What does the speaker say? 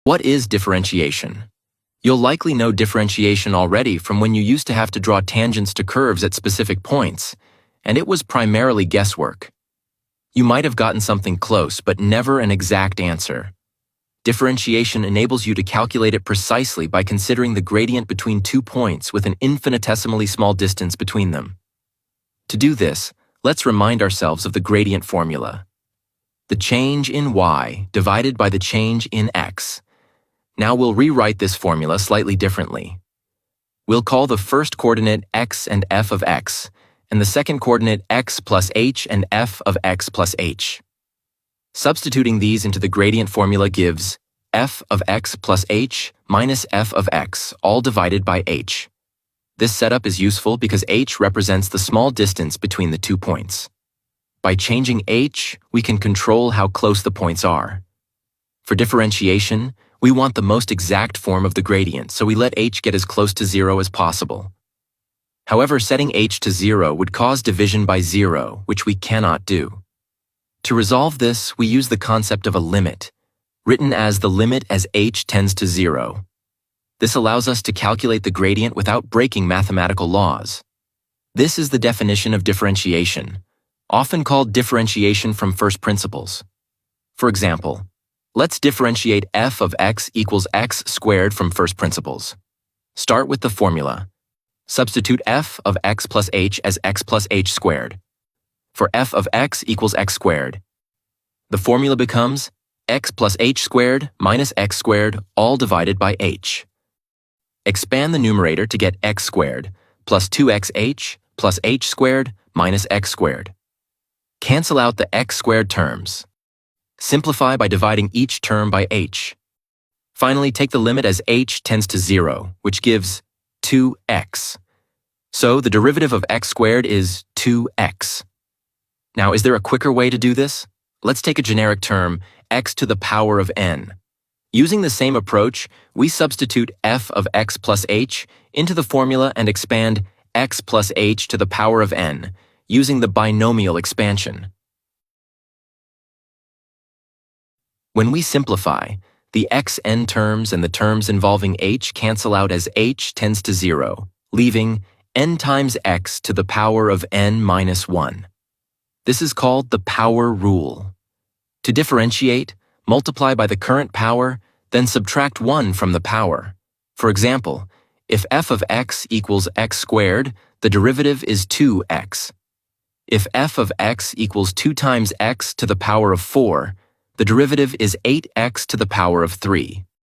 What is differentiation? You'll likely know differentiation already from when you used to have to draw tangents to curves at specific points, and it was primarily guesswork. You might have gotten something close, but never an exact answer. Differentiation enables you to calculate it precisely by considering the gradient between 2 points with an infinitesimally small distance between them. To do this, let's remind ourselves of the gradient formula. The change in y divided by the change in x. Now we'll rewrite this formula slightly differently. We'll call the first coordinate x and f of x, and the second coordinate x plus h and f of x plus h. Substituting these into the gradient formula gives f of x plus h minus f of x, all divided by h. This setup is useful because h represents the small distance between the 2 points. By changing h, we can control how close the points are. For differentiation, we want the most exact form of the gradient, so we let h get as close to 0 as possible. However, setting h to 0 would cause division by 0, which we cannot do. To resolve this, we use the concept of a limit, written as the limit as h tends to 0. This allows us to calculate the gradient without breaking mathematical laws. This is the definition of differentiation, often called differentiation from first principles. For example, let's differentiate f of x equals x squared from first principles. Start with the formula. Substitute f of x plus h as x plus h squared. For f of x equals x squared, the formula becomes x plus h squared minus x squared, all divided by h. Expand the numerator to get x squared plus 2xh plus h squared minus x squared. Cancel out the x squared terms. Simplify by dividing each term by h. Finally, take the limit as h tends to 0, which gives 2x. So the derivative of x squared is 2x. Now, is there a quicker way to do this? Let's take a generic term, x to the power of n. Using the same approach, we substitute f of x plus h into the formula and expand x plus h to the power of n, using the binomial expansion. When we simplify, the xn terms and the terms involving h cancel out as h tends to 0, leaving n times x to the power of n minus 1. This is called the power rule. To differentiate, multiply by the current power, then subtract 1 from the power. For example, if f of x equals x squared, the derivative is 2x. If f of x equals 2 times x to the power of 4, the derivative is 8x to the power of 3.